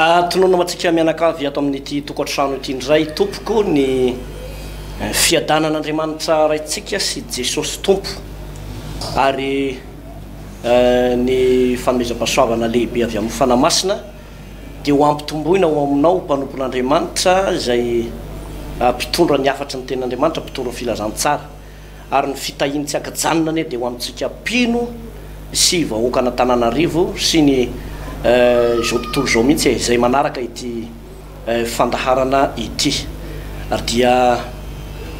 Tonoana matsika mianakavy ato amin'ity tokantrano ity ndray tompoko ny fiadanan'Andriamanitra raitsika sy Jesosy tompo ary ny fanomezam-pahasoavana lehibe avy amin'ny fanamasina dia ho ampitomboina ho aminao mpanompon'Andriamanitra izay mpitondra ny afatry ny ten'Andriamanitra, mpitondra ny filazantsara ary ny fitahiany tsy akajanona anie dia ho amintsika mpino sy vahoaka Antananarivo sy ny zao tontolo zao mihitsy izay manaraka ity fandaharana ity ary dia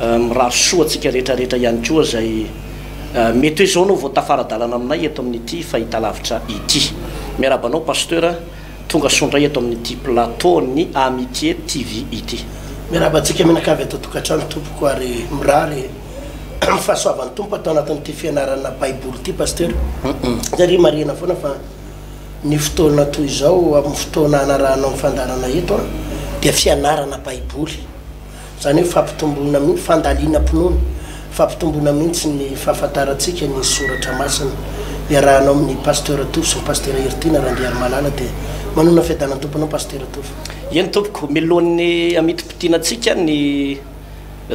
mirary soa antsika rehetrarehetra ihany koa izay mety hoe zao anao vao tafaradalana aminay eto amin'ity fahitalavitra ity. Miarabanao pasteur tonga sondray eto amin'ity plateau ny Amitié TV ity. Miarabantsika mianakavy ato tokantrano tompoko ary mirary fahasoavan'ny tompo atao anatin'ity fianarana baiboly ity pasteur. Zary marina foana fa ny fotoana toy izao amin'ny fotoana anarahanao amin'ny fandarana eto dia fianarana baiboly. Zany hoe fampitomboana mihitsy fandaliana mpinono, fampitomboana mihitsy ny fahafantarantsika ny soratra masina. Iarahanao amin'ny pasteur Tofo sy ny pasteur Ertina Randiary Malala dia manona fiadanan'ny tomponao pasteur Tofo. Eny tompoko milohan'ny amiti-pitinantsika ny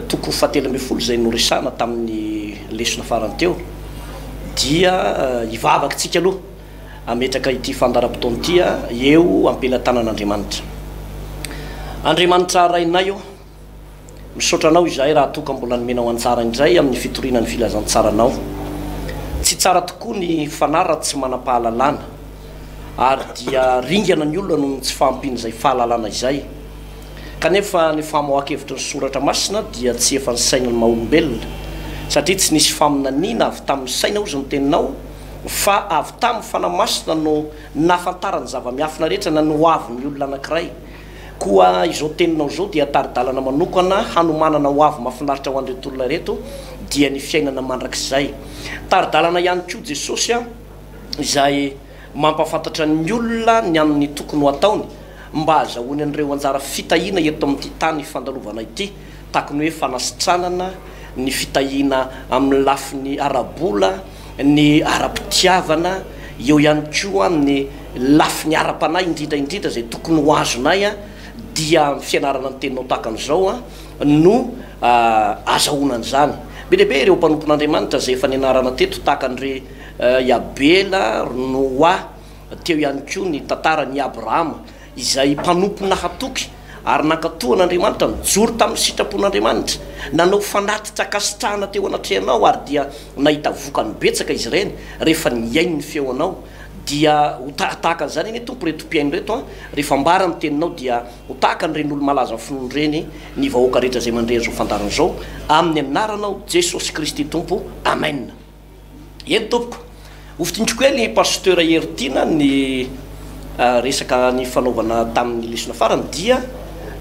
toko 7 izay noresana tamin'ny lesona farany teo dia ivavakintsika aloha ametraka ity fandaram-potoana ity eo ampelatanan'Andriamanitra. Andriamanitra rainay io misaotra anao izahay raha toka mbola nomenao antsara indray amin'ny fitorinan'ny filazantsaranao. Tsy tsara tokoa ny fanara tsy manam-pahalalana ary dia ringana ny olona no tsy fahampiny izay fahalalana izay. Kanefa ny famahoaka-hevitry ny soratra masina dia tsy efa ny sainan'ny maha-olombelona satria tsy nisy faminaniana avy tamin'ny saina ozy ny teninao fa avy tamin'ny fanamasina no nafantarany zava-miafina rehetra na noavy ny olona anankiray. Koa izao teninao zao dia taridalana manokana hanomanana ho avy mahafinaritra ho an'ireto olona reto dia ny fiainana mandrakizay. Taridalana ihany koa Jesosy izay mampafantatra ny olona ny amin'ny tokony ho ataony mba azahoany an'ireo anjara fitahiana eto amin'ity tany fandalovana ity, tahaka ny hoe fanasitranana, ny fitahiana amin'ny lafiny arabola, ny ara-pitiavana, eo ihany koa ny lafiny ara-panahy indrindra izay tokony ho azonay dia fianarana ny teninao tahaka an'izao no azahoanan'izany. Be lehibe ireo mpanompon'Andriamanitra izay efa nianarana teto tahaka an'ire Abela, Noa, teo ihany koa ny tantaran'i Abrahama izay mpanompona hatoky ary nankatohan'Andriamanitra mijoro tamin'ny sitrapon'Andriamanitra, nanao fanatitra kasitrahana teo anatrehanao ary dia nahita vokany betsaka izy ireny rehefa niainy ny feonao dia ho tahaka an'izany eny tompo reto mpiaino reto rehefa mbara ny teninao dia ho tahaka n'ireny olo malaza finono ireny ny vahoaka rehetra izay mandreny zao fandarana zao amin'ny anaranao Jesosy Kristy tompo, amen. Eny tompoko hofitintsiko hoe ny pasteur Ertina ny resaka ny fanaovana tamin'ny lesona farany dia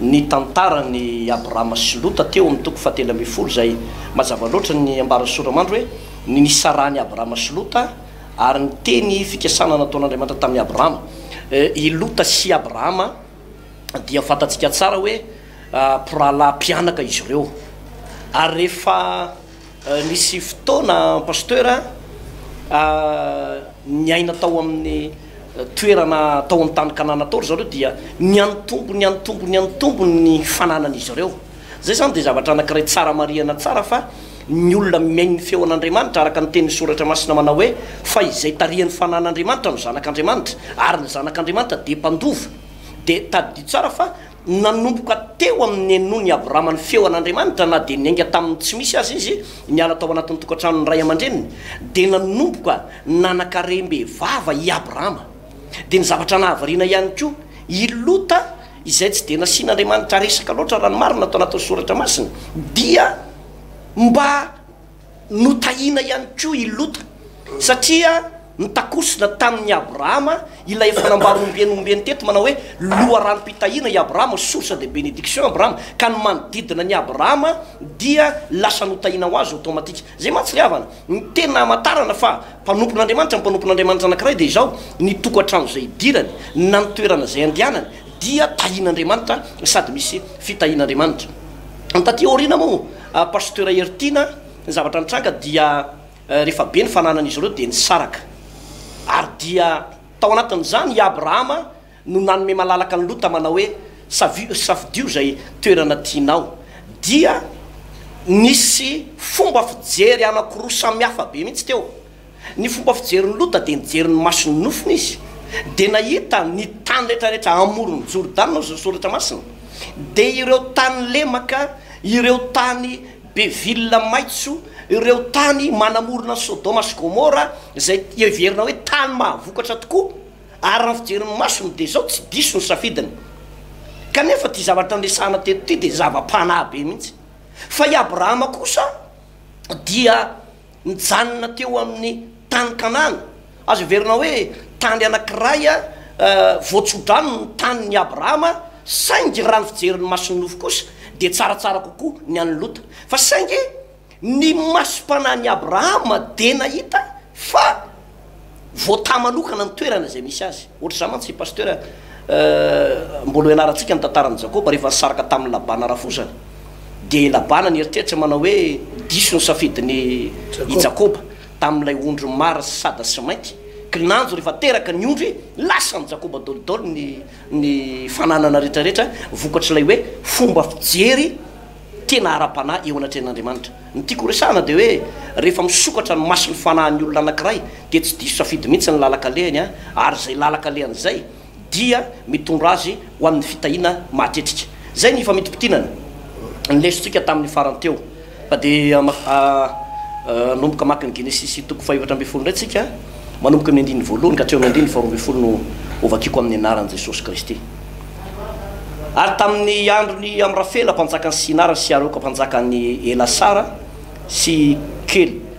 ny tantarany Abrahama sy Lota teo amin'ny toko 7 izay mazava loatra ny ambaran'ny soramandro hoe ny nisarany Abrahama sy Lota ary ny teny fikasana nataon'Andriamanitra tamin'ny Abrahama. I Lota sy Abrahama dia fantatsika tsara hoe mpirahalam-pianaka izy ireo ary rehefa nisy fotoana pasteur ny aina tao amin'ny toerana tao amin'ny tany Kanana tao zareo dia niantombo ny fananan'izy ireo. Zay zany dia zavatra anankiray tsara marihana tsara fa ny olona miainy ny feon'Andriamanitra araka ny tenin'ny soratra masina manao hoe fa izay tarihan'ny fanan'Andriamanitra no zanak'Andriamanitra ary ny zanak'Andriamanitra dia mpandova dia tadidio tsara fa nanomboka teo amin'ny enony Abrahama ny feon'Andriamanitra na dia niainga tamin'ny tsy misy azy izy niala tao anatin'ny tokantranony ray aman-dreniny dia nanomboka nanankarembe vava i Abrahama. Dia ny zavatra nahavariana ihany koa i Lota izay tsy dia nasian'Andriamanitra resaka loatra raha ny marina atao anatin'ny soratra masina dia mba notahiana ihany koa i Lota satria nitakosina tamin'ny Abrahama ilay efa nambaronombiany teto manao hoe loharanom-pitahiana i Abrahama, source de bénédiction Abrahama, ka ny manodidina ny Abrahama dia lasa notahiana ho azy automatika. Zay mantsy le havana ny tena amatarana fa mpanompon'Andriamanitra anankiray dia izao ny tokantrano izay idirany na ny toerana izay andehanany dia tahian'Andriamanitra sady misy fitahian'Andriamanitra. Taty aoriana moa pasteur Ertina ny zavatra nitranga dia rehefa be ny fananan'izy ireo dia nisaraka ary dia tao anatin'izany i Abrahama no nanome malalaka ny lota manao hoe safidio zay toerana tianao dia nisy fomba fijery anakiroa samihafa be mihitsy teo. Ny fomba fijeryn'ny lota de nijeryn'ny masony nofony izy de nahita ny tany rehetrarehetra amorony Jordan zao soratra masina de ireo tany lemaka, ireo tany be ville maitso, ireo tany manamorona Sodoma sy Gomora zay everina hoe tany mahavokatra tokoa ary raha fijeryn'ny masony de zao tsy diso ny safidiny. Kanefa ty zavatra andresana teto ty de zava-panahy be mihitsy. Fa i Abrahama kosa dia nijanona teo amin'ny tany Kanana. Azo verina hoe tany anankiray voatsodrano ny tany Abrahama, saingy raha ny fijeryn'ny masony nofo kosa de tsaratsara kokoa ny an'ny Lota. Fa saingy ny masom-panahy ny Abrahama de nahita fa voata manokana ny toerana zay misy azy. Ohatra zany mantsy pasteur mbola ianarantsika ny tantaran'i Jakoba rehefa nisaraka tamin'ny Labana rafozany. De Labana nieritreritra manao hoe diso ny safidiny i Jakoba tamin'ilay ondro mara sada sy mainty. Kinanjo rehefa teraka ny ondry lasa ny Jakoba dolidolo ny fananana rehetrarehetra vokatr'ilay hoe fomba fijery tena ara-panahy eo anatrehan'Andriamanitra. Ny tiako resahana de hoe rehefa misokatra ny masony fanahin'ny olona anankiray de tsy diso safidy mihitsy ny lalaka-lehany ary zay lalaka-lehany zay dia mitondra azy ho amin'ny fitahina matetrika. Zay ny famiti-pitinana nylesontsika tamin'ny farany teo. Fa de nomboka maka ny Genesis toko 4:7 ndray tsika manomboka amin'ny 9 ka hatreo amin'ny 9 no ovakiko amin'ny anaran'i Jesosy Kristy. Ary tamin'ny androny Amrafela mpanjakany Sinara sy Aroka mpanjakany Elasara sy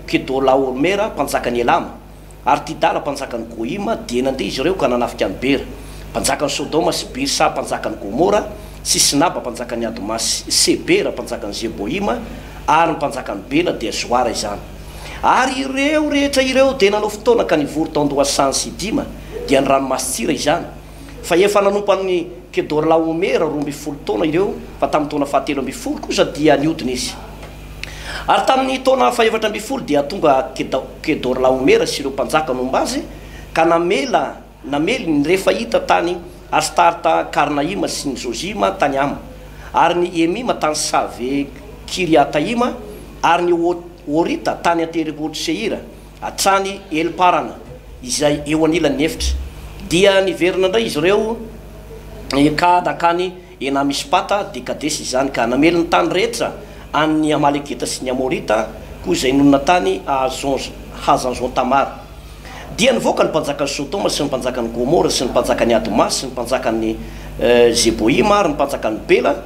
Kedolaomera mpanjakany Elama ary Tidala mpanjakany Goima dia nandeha izy ireo ka nanafika ny Bera mpanjakany Sodoma sy Birsa mpanjakany Gomora sy Sinaba mpanjakany Adoma sy Sebera mpanjakany Zeboima ary mpanjakany Bela dia Zoara izany. Ary ireo rehetra ireo dia nanao fotoana ka nivory taondoasany sy dima dia ny ranomasitsira izany. Fa efa nanompan'ny Kedorlaomera 12 taona ireo fa tamin'ny taona 17 kosa dia niodina izy. Ary tamin'ny taona 17 dia tonga Kedorlaomera sy ireo mpanjaka nomba azy ka namely ny rehefa hita tany Astarta Karnaima sy ny Zozima tany Ama ary ny Emima tany Save Kiriataima ary ny Orita tany Ateriboto Seira hatrany Elparana izay eo anilan'ny efitra dia niverina indray izy ireo ka nakany Enamispata de Kadesy izany ka namely ny tany rehetra amin'ny Amalekita sy ny Amorita koa izay nonona tany Hazazon Tamar. Dia nivoaka ny mpanjakany Sodoma sy ny mpanjakany Gomora sy ny mpanjakany Adoma sy ny mpanjakany Zeboima ary ny mpanjakany Bela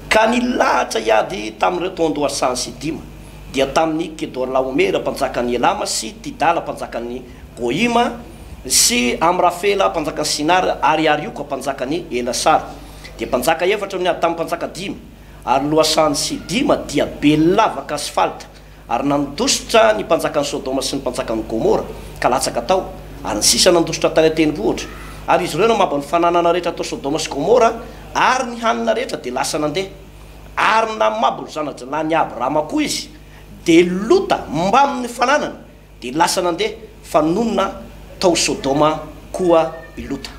ka nilahatra iady tamin'ireo taondoasany sy dima dia tamin'ny Kedorlaomera mpanjakany Elama sy Tidala mpanjakany Goima sy Amrafela mpanjakany Sinara ary Arioka mpanjakany Elasara dia mpanjaka efatra ny ady tamin'ny mpanjaka dimy ary loasany sy dima dia belavaka asfalta ary nandositra ny mpanjakany Sodoma sy ny mpanjakany Gomora ka latsaka tao ary ny sisa nandositra tany an-tendrombohitra ary izy ireo namaba ny fananana rehetra atao Sodoma sy Gomora ary ny hanina rehetra de lasa nandeha ary namabo ny zanatra na ny Abrahama koa izy de lota mba amin'ny fananana de lasa nandeha fa nonona tao Sodoma koa ilota.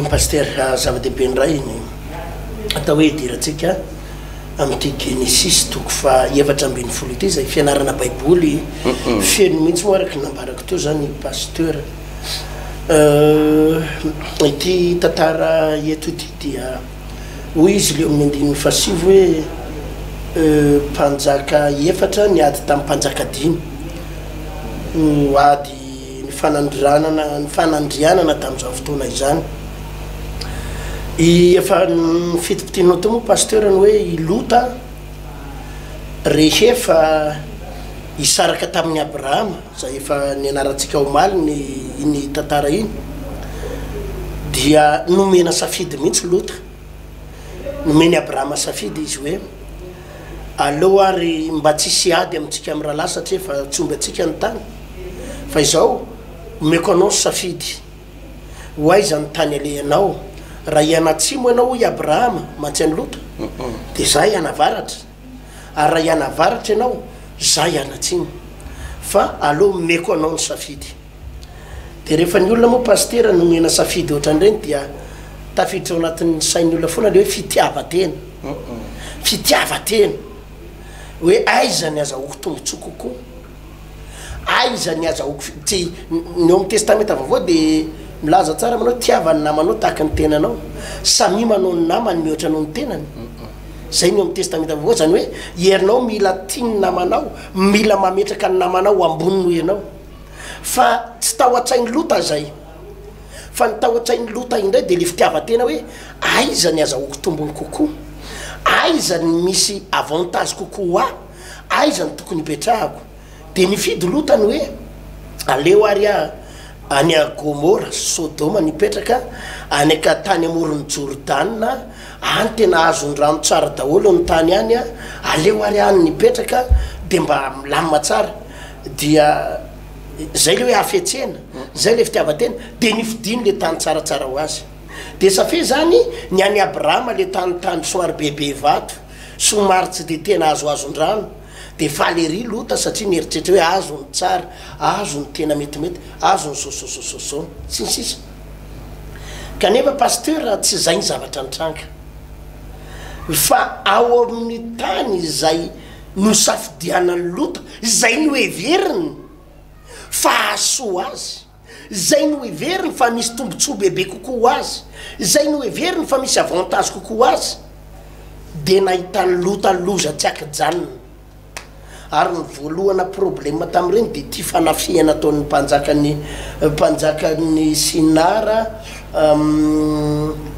Pasteur zava-dehibe ndray atao hoe diratsika amin'ity Genesis toko fa 7:7 ity zay fianarana baiboly feno mihitsy moa araky nambarako teo zany pasteur. Ity tantara eto ity dia hoy izy leo amin'ny 7 hoe mpanjaka efatra niady tamin'ny mpanjaka dimy ady ny fanandrianana tamin'izao fotoana izany. Efa ny fitipitianao teo moa pasteur ny hoe ilota rehefa isaraka tamin'ny Abrahama zay efa nianarantsika omaly ny tantara iny dia nomena safidy mihitsy lota, nomeny Abrahama safidy izy hoe aleo ary mba tsisy ady amintsika amin'ny rahalahy satria efa tsomby atsika ny tany fa izao omeko anao safidy ho aiza ny tany alehanao raha ianatsimo ianao i Abrahama mantsy any Lota de zay anavaratra ary raha ianavaratra ianao zay anatsimo fa aleo omeko anao ny safidy de rehefa ny olona moa pasteur nomena safidy ohatran'ireny dia tafiditra ao anatin'ny sain'ny olona foana le hoe fitiavatena fitiavatena hoe aiza ny azahoako tombontsoa kokoa aiza ny azahoako ty ny eo amin'ny testamenta vaovao de milaza tsara manao tiavany namanao tahaka ny tenanao samy manao ny namany mihoatra anao ny tenany zay ny eo amin'ny testamenta vaovao zany hoe ierinao mila tiany namanao mila mametraka ny namanao ambony no ianao fa tsy tao an-tsainy lota zay fa ny tao an-tsainy lota indray de le fitiavatena hoe aiza ny azahoako tombony kokoa aiza ny misy avantage kokoa aiza ny tokony hipetrahako de nifidy lotany hoe aleo ary any a Gomora Sodoma nipetraka any aka tany amoron'ny Jordan any tena azon-drano tsara daholo ny tany any aleo ary any nipetraka de mba milamina tsara dia zay le hoe afetsena zay le fitiavatena de nifidiny le tany tsaratsara ho azy de safe zany ny any Abrahama le tany somary bebe vato somary tsy de tena azondrano de Valérie lota satria nieritrehitra hoe azo ny tsara azo ny tena metimety azo ny sososososo sinsisa kanefa pasteur tsy zay ny zavatra nitranga fa ao amin'ny tany zay no safidianany lota zay no heveriny fa asoa azy zay no heveriny fa misy tombontsoa bebe kokoa azy zay no heveriny fa misy avantage kokoa azy de nahitany lota loza tsy akijanona ary ny voalohana problème tamin'ireny de ty fanafiana ataon'ny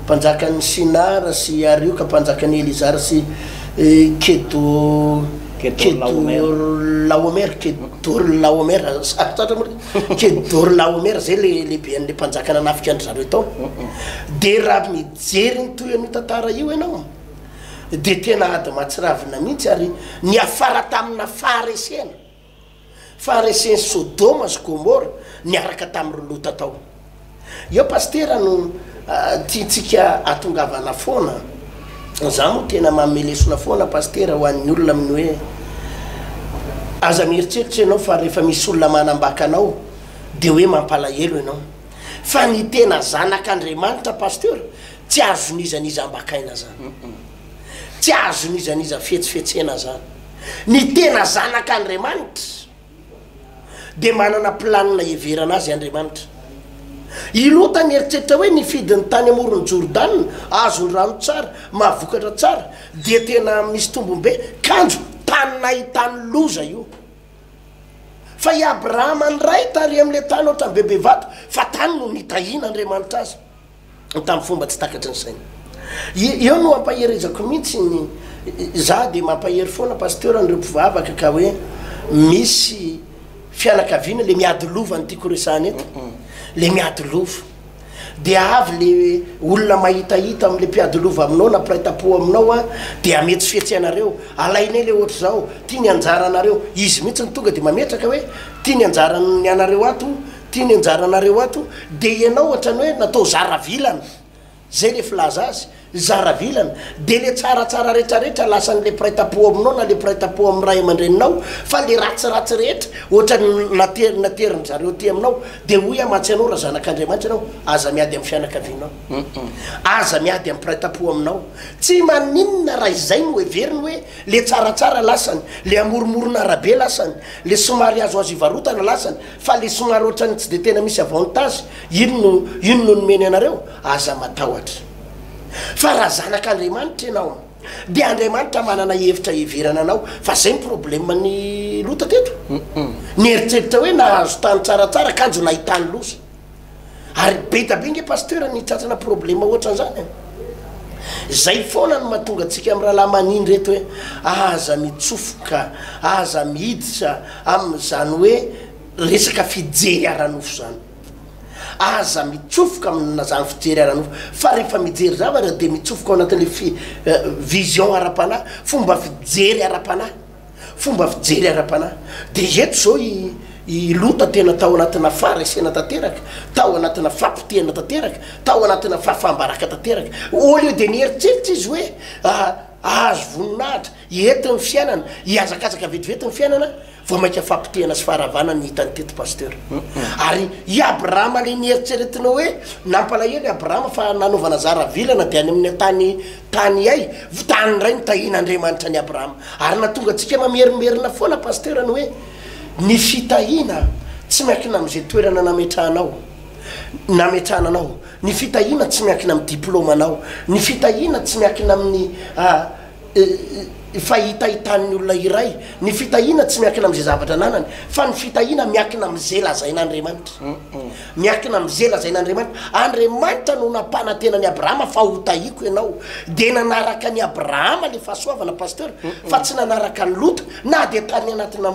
mpanjakan'ny Sinara sy Arioka mpanjakan'ny Elizara sy Kedorlaomer zay lehibe an'le mpanjakana nafika andry zareo tao de raha mijery ny toy an'io tantara io ianao de tena ady matsiravina mihitsy ary ny afara tamina fahareseny Sodoma sy Gomora niaraka tamin'ny lota tao eo pasteur no tiatsika atongavana foana za mo tena mamelesona foana pasteur ho an'ny olona amin'ny hoe aza mieritreritra ianao fa rehefa misy olona manambaka anao de hoe mampalahelo ianao fa ny tena zanak'Andriamanitra pasteur tsy azonizaniza ambakaina zany tsy azonizaniza fetsifetsena zany ny tena zanak'Andriamanitra de manana planina heverana azy Andriamanitra ilota nieritreritra hoe nifidiny tany amoron'ny Jordan azony rano tsara mahavokatra tsara de tena misy tombombe kanjo tany nahitany loza io fa i Abrahama nyray tary am'le tany ohatran'ny bebe vato fa tany no nitahina Andriamanitra azy tamin'ny fomba tsy takatry ny saina eo no ampaherezako mihitsy za de mampahery foana pasteur an'ireo mpivavaka ka hoe misy fianakaviana le miady lova ny tiako resahany eto le miady lova de avy le olona mahitahita am'le mpiady lova aminao na piraita-po aminao de amety fietseanareo alainay le ohatra zao tia ny anjaranareo izy mihitsy ny tonga de mametraka hoe tia ny anjarany anareo ato tia ny anjaranareo ato de ianao ohatrany hoe natao zaravilana zay le filaza azy zaravilana de le tsaratsara rehetrarehetra lasan'le piraita-po aminao na le piraita-po amin'ny ray aman-dreninao fa le ratsiratsy rehetra ohatrany nateriny zareo ty aminao de hoy amatsy anao raha zanak'Andriamanitra anao aza miady amin'ny fianakavianao aza miady amin'ny piraita-po aminao tsy maninona raha izay no heveriny hoe le tsaratsara lasany le amoromorona arabe lasany le somary azo ivarotana lasany fa le somary ohatrany tsy de tena misy avantage ino no nomeny anareo aza matahotra fa raha zanak'Andriamanitra ianao de Andriamanitra manana hevitra heverana anao fa zay ny problème ny lota teto nieritreritra hoe nahazo tany tsaratsara kanjo nahitany loza ary be tabe nge pasteur ny tratrana problème ohatran'izany zay foana no mahatonga antsika amin'ny rahalahy maniny reto hoe aza mitsofoka aza miditra amin'izany hoe resaka fijery aranofo zany aza mitsofoka amina zany fijery aranofo fa rehefa mijery zavatra de mitsofoka ao anatin'le vision ara-panahy fomba fijery ara-panahy de eto zao ilota tena tao anatina faresena tanteraka tao anatina fampitiana tanteraka tao anatina fafambaraka tanteraka au lieu de nieritseritra izy hoe azo voninahitra iety ny fiainana iazakazaka vetivety ny fiainana vo mainka fampitiana sy faharavana ny hitany teto pasteur ary i Abrahama le nieritseretina hoe nampalahelo Abrahama fa nanovana zaravilana de any amin'ny tany ay tany ray nitahian'Andriamanitra ny Abrahama ary natonga antsika mamerimerina foana pasteur ny hoe ny fitahina tsy miankina am'izay toerana nametrahanao ny fitahina tsy miankina amin'ny diplomanao ny fitahina tsy miankina amin'ny fahitahitan'ny olona iray ny fitahina tsy miankina am'izay zavatra nanany fa ny fitahina miankina am'izay lazain'Andriamanitra miankina am'izay lazain'Andriamanitra Andriamanitra no nampanatenany Abrahama fa hotahiko ianao de nanaraka ny Abrahama le fahasoavana pasteur fa tsy nanaraka ny Lota na de tany anatina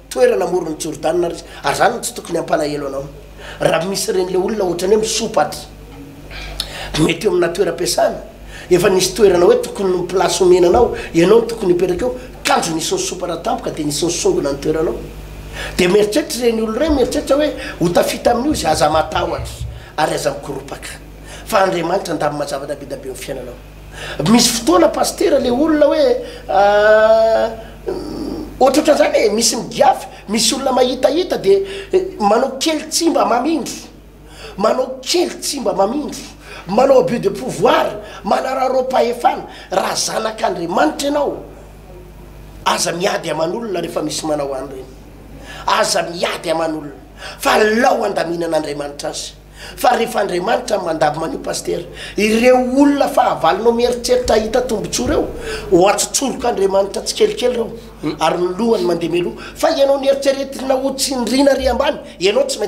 toerana morony Jordana ary zany tsy tokony ampalahelo anao raha misy reny le olona ohatrany hoe misopatra mety eo amina toeram-piasana efa nisy toerana hoe tokony ny place omenanao ianao tokony hipetraka eo kanjo nisy nisopatra tampoka de nisy nisongona ny toeranao de mieritreritra reny olo reny mieritreritra hoe ho tafita amin'io izy aza matahotra ary aza mikoropaka fa Andriamanitra andamy mazavatra be da be amin'ny fiainanao misy fotoana pasteur le olona hoe ohatratra zany hoe misy migiafy misy olona mahitahita de manao kely tsimba mamindro manao abus de pouvoir manararopahefana raha zanak'Andriamanitra ianao aza miady aman'olona rehefa misy manao any reny aza miady aman'olona fa lao andaminan'Andriamanitra azy fa rehefa Andriamanitra mandavy manio pasteur ireo olona fa avalinao mieritreritra hita tombontsoa reo ho atsotsoroka tsy kelikely reo ary ny lohany mandeha meloha fa ianao nieritreretina ho tsindrina ry ambany ianao tsy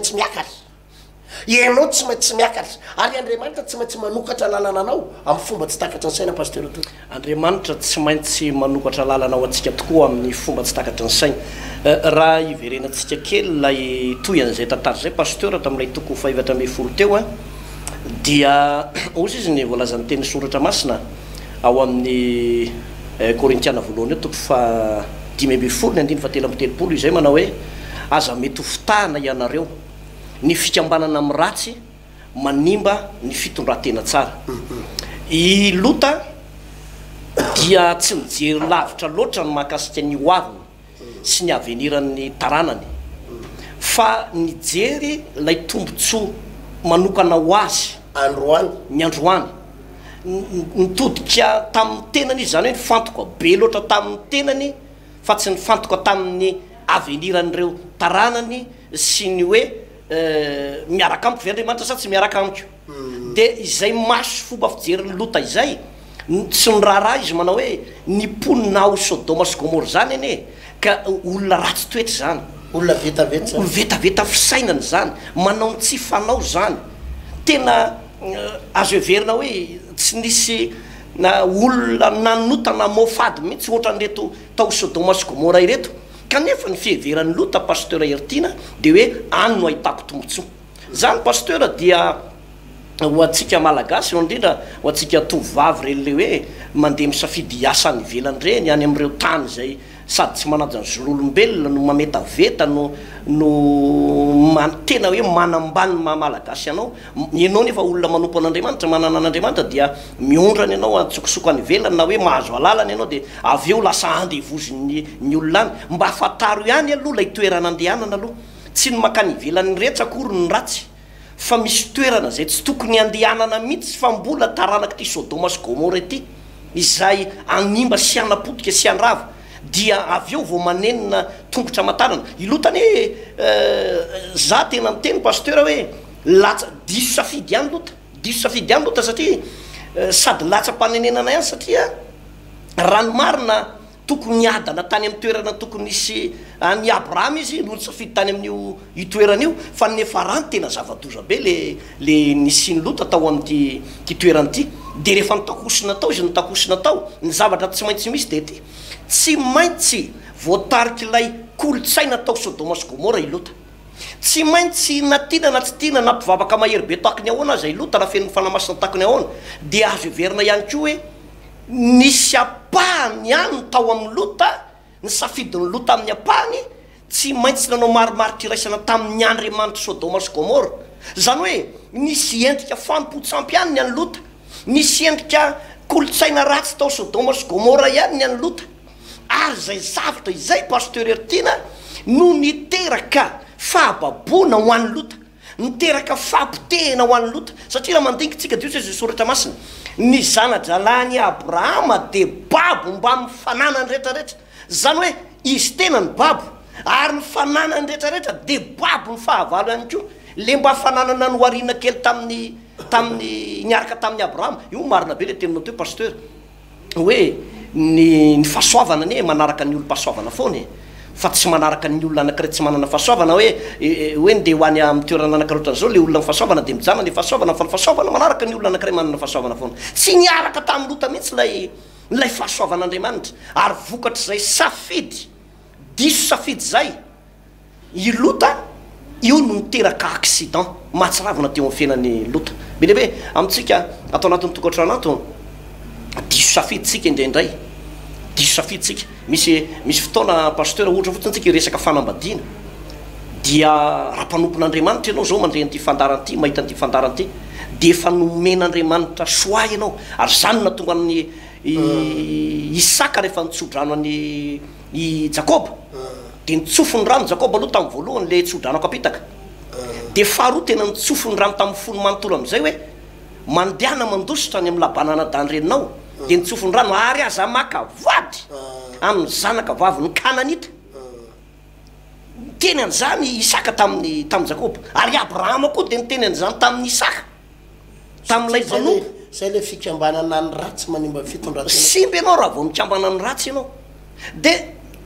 maintsy miakatra ary Andriamanitra tsy maintsy manokatra lalana anao amin'ny fomba tsy takatra ny saina pasteur to Andriamanitra tsy maintsy manokatra lalana ao antsika tokoa amin'ny fomba tsy takatra ny saina raha iverenantsika kely lay toy an'izay tantara zay pasteur tamin'ilay toko 700 teo dia ozy izy ny voalazan'ny teny soratra masina ao amin'ny Korintiana voalohany eo toko 5:10 izay manao hoe aza mety ho fitahana ianareo ny fikambanana amin'ny ratsy manimba ny fitondratena tsara i Lota dia tsy mijery lavitra loatra ny mahakasika ny hoaviny sy ny aveniran'ny taranany fa nijery lay tombontsoa manokana ho azy ny androany nitodika tamin'ny tenany izy zany hoe nifantoka be loatra tamin'ny tenany fa tsy nifantoka tamin'ny aveniran'ireo taranany sy ny hoe miaraka amiko ve Andriamanitra sa tsy miaraka amiko de izay maso fomba fijery Lota izay tsy niraharaha izy manao hoe niponina ao Sodoma sy Gomora zany ane ka olona ratsy toetra zany olona vetaveta fisainana zany manao ny tsy fanao zany tena azo heverina hoe tsy nisy na olona nanotana mofady mihitsy ohatran'reto tao Sodoma sy Gomora ireto kanefa ny fiheveran'ny Lota pasteur Ertina de hoe any no ahitako tombotsoa zany pasteur dia ho antsika malagasy indrindra ho antsika tovavy reny le hoe mandeha misafidy asa any ivelany reny any amin'ireo tany zay sady tsy manaja ny zon'olombelona no mametaveta no tena hoe manambany malagasy ianao nefa olona manompo an'Andriamanitra manana an'Andriamanitra dia miondrany ianao atsokosoko any ivelany na hoe mahazo alalany ianao de avy eo lasa andevoziny olona any mba fataro ihany aloha lay toerana andehanana aloha tsy ny makany ivelany rehetra akory ny ratsy fa misy toerana zay tsy tokony andehanana mihitsy fa mbola taranaky ty Sodoma sy Gomora ity izay animba sy anapotika sy andrava dia avy eo vao manenina tongotra matanana ilotany hoe za tena miteny pasteur hoe latsa diso safidy ihany Lota satria sady latsa-panenenana ihany satria ranomarina tokony adana tany amin'ny toerana tokony nisy ny Abrahama izy nolo safidy tany amin'io toerana io fa nefa rano tena zava-doza be le nisy ny Lota tao amin'ty toerana ty de rehefa nitakosina tao izy nitakosina tao ny zavatra tsy maintsy misy de ty tsy maintsy voatariky lay kolotsaina tao Sodoma sy Gomora i Lota tsy maintsy natina na tsy tina nampivavaka mahery be takony ahoana azy Lota raha fen'ny fanamasina takony ahoana de azo heverina ihany koa hoe nisy apahany ihany tao amin'ny Lota ny safidin'ny Lota amin'ny apahany tsy maintsy nanao marimaritra iraisana tamin'ny andriamanitra Sodoma sy Gomora. Zany hoe nisy endrika fanompo-tsampy ihany ny any Lota, nisy endrika kolotsaina ratsy tao Sodoma sy Gomora ihany ny any Lota. Ary zay zavatra izay pasteur Ertina no niteraka fahababoana ho an'ny Lota, niteraka fampitehana ho an'ny Lota. Satria raha mandinitsika Dios zay soratra masina, ny zana-dralany Abrahama de babo mba mifanana ny rehetrarehetra. Zany hoe izy tena ny babo ary ny fanana ny rehetrarehetra de babo ny fahavalo ihany koa. Le mba fananana ny warina kely tamin'ny niaraka tamin'ny Abrahama, io marina be le teninao teo pasteur hoe ny fahasoavana ne manaraka ny olo-pahasoavana foana fa tsy manaraka ny olona anankiray tsy manana fahasoavana hoe nde ho any amin'ny toerana anankiray zao le olona fahasoavana de mijana le fahasoavana fa ny fahasoavana manaraka ny olona anankiray manana fahasoavana foana. Tsy niaraka tamin'ny Lota mihitsy lay fahasoavan'Andriamanitra ary vokatra zay safidy diso safidy zay i Lota io no niteraka accident mahatsiravina teo amin'ny fiainan'ny Lota. Be lehibe amintsika atao anatin'ny tokantrano ato diso safiditsika indraindray, diso safiditsika. Misy fotoana pasteur ohatra fotsiny tsika resaka fanambadiana dia raha mpanompon'Andriamanitra ianao zao mandre an'ity fandaran'ity mahita an'ity fandaran'ity de efa nomen'Andriamanitra soa ianao. Ary zany natonga amin'ny Isaka rehefa nitsodrano any i Jakoba de nitsofo ny rano Jakoba aloha tamin'ny voalohany le tsodrano akapitaka, de faharoa tena nitsofo ny rano tamin'ny folo manontolo am'izay hoe mandehana mandositra any amin'ny labanana danrenao, de nitsofo ny rano ary aza maka vady amin'ny zanaka vavy ny Kananita. Teny an'izany Isaka tamin'ny Jakoba, ary Abrahama koa de niteny an'izany tamin'ny Isaka tamin'ilay vanompo. Zay le fikambanana ny ratsy manimba fitondrana simba ianao raha vao mikambana ny ratsy ianao de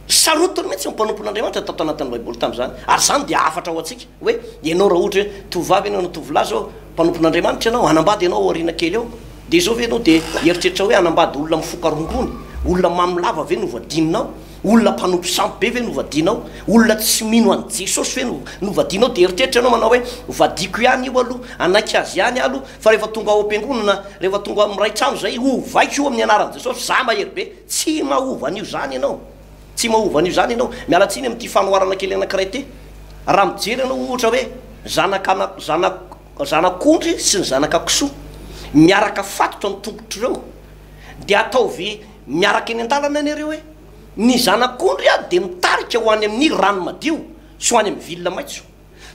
sarotiny mihitsy mpanompon'Andriamanitra tato anatin'ny Baiboly tamin'izany. Ary zany de afatra ho antsika hoe ianao raha ohatra hoe tovavy ianao na tovolahy zao mpanompon'Andriamanitra ianao, anambady ianao aoriana kely eo de zao ve ianao de eritreritra hoe anambady olona mifoka rongony, olona mamilava ve no vadinonao, olona mpanompo sampy be ve no vadinao, olona tsy mino an' Jesosy ve no vadinao. De eritreritra ianao manao hoe vadiko ihany io aloha, anaiky azy ihany aloha, fa rehefa tonga ao am-piangonana, rehefa tonga amiray trano zay ovaiko io amin'ny anaran'i Jesosy, za mahery be. Tsy mahova an'io zany ianao, tsy mahova an'io zany ianao. Mialatsiny amin'ity fanoharana kely anankiray ty, raha mijery ianao ohatra hoe zanak'ondry sy ny zanak'akoso miaraka fatotra ny tongotr'ireo de ataovy miaraka eny an-dalana anareo hoe ny zanak'ondry a de mitarika ho any amin'ny rano madio sy ho any amin'ny vilona maitso,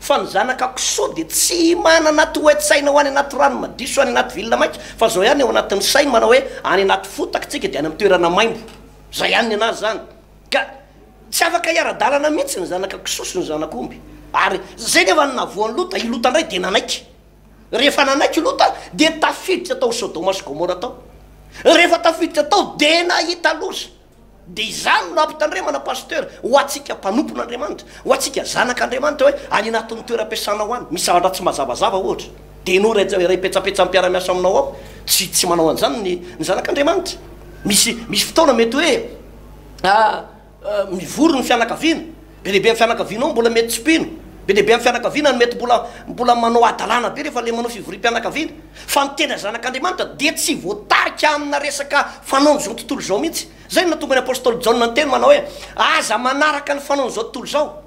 fa ny zanak'akoso de tsy manana toetsaina ho any anaty rano madio sy ho any anaty vilona maitso, fa zao ihany ao anatin'ny sainy manao hoe any anaty fotaka tsika de any amin'ny toerana maimbo. Zay ihany ny anazy zany, ka tsy afaka hiara-dalana mihitsy ny zanak'akoso sy ny zanak'omby. Ary zay nefa navoan'ny Lota, i Lota ndray de nanaiky. Rehefa nanaiky Lota de tafiditra tao Sodoma sy Gomora tao. Rehefa tafiditra tao de nahita loza. De izany no ampitandremana pasteur ho atsika mpanompon'Andriamanitra, ho atsika zanak'Andriamanitra hoe any anatin'ny toeram-piasana ho any misy zavatra tsy mazavazava ohatra de no ray petsapetsa mpiara-miasa aminao ao tsy manao an'izany ny zanak'Andriamanitra. Misy fotoana mety hoe mivory ny fianakaviana, be lehibe amin'ny fianakavianao mbola mety tsipino, be lehibe amin'ny fianakaviana no mety mbola manao adalana be rehefa le manao fivorim-pianakaviana. Fa ny tena zanak'Andriamanitra de tsy voatarika amina resaka fanaony zao tontolo zao mihitsy. Zay no natonga ny apôstôly Jaona nyteny manao hoe aza manaraka ny fanaony zao tontolo zao,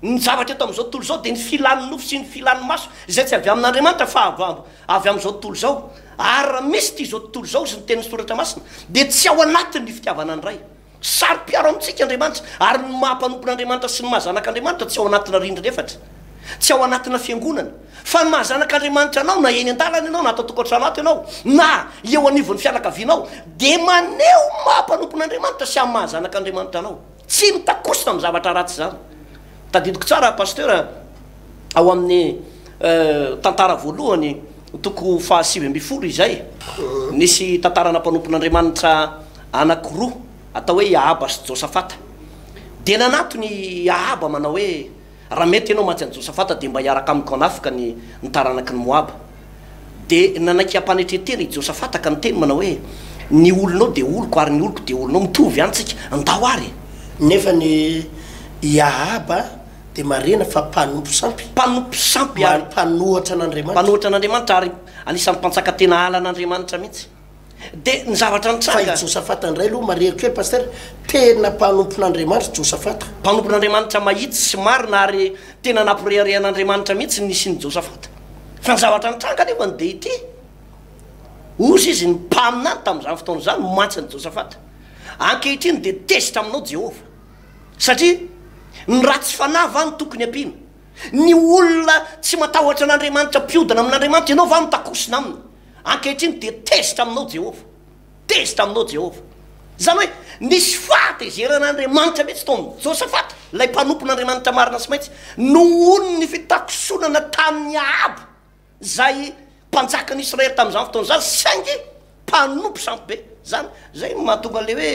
ny zavatra eto am'izao tontolo zao de ny filan'ny nofo sy ny filan'ny maso izay tsy avy amin'Andriamanitra fa avy am'izao tontolo zao. Ary raha misy ty zao tontolo zao sy ny tenin'ny soratra masina de tsy ao anatiny ny fitiavana ny ray. Sary mpiaro amintsika Andriamanitra, ary ny mahampanompon'Andriamanitra sy ny mahazanak'Andriamanitra tsy ao anatina rindrina efatra, tsy ao anatina fiangonana, fa ny mahazanak'Andriamanitra anao na eny an-dalana ianao na atao tokantrano ato ianao na eo anivon'ny fianakavianao de maneho mahampanompon'Andriamanitra sy amin'ny mahazanak'Andriamanitra anao, tsy mitakosina amin'ny zavatra ratsy zany. Tadidiko tsara pasteur ao amin'ny tantara voalohany toko 7 izay nisy tantarana mpanompon'Andriamanitra anankiroa atao hoe Ahaba sy Josafata. De nanatony Ahaba manao hoe raha mety ianao mantsy an'i Josafata de mba hiaraka amiko anafika ny taranaky ny Moaba. De nanaiky ampanetretena i Josafata ka niteny manao hoe ny olonao de oloko ary ny oloko de olonao mitovy any tsika andao ary. Nefa ny Ahaba de marena fa mpanompo sampy ary mpanohatra an'Andriamanitra, mpanohatra an'Andriamanitra ary anisan'ny mpantsaka tena ala an'Andriamanitra mihitsy. dia ny zavatra nitranga Josafata indray aloha mariry kely paster tena mpanompon'Andriamanitra Josafata mpanompon'Andriamanitra mahitsy sy marina ary tena nampireharian'Andriamanitra mihitsy nisy ny Josafata fa ny zavatra nitranga nefa ny dia ity ozy izy ny mpaminany tamin'izany fotoana izany matsy ny Josafata ankehitriny dia tezitra aminao Jehova satria ny ratsy fanava ny tokony ampiana ny olona tsy matahotra an'Andriamanitra mpiodina amin'Andriamanitra ianao va mitakosina aminy ankehitriny dia tezitra aminao Jehova tezitra aminao Jehova zany hoe nisy fahatezeran'Andriamanitra mihitsy taon'ny Josafata ilay mpanompon'Andriamanitra marina sy maintsy nohony ny fitakosonana tamin'ny Ahabo zay mpanjakany Israely tamin'izany fotoana zany saingy mpanompo sampy be zany zay mahatonga le hoe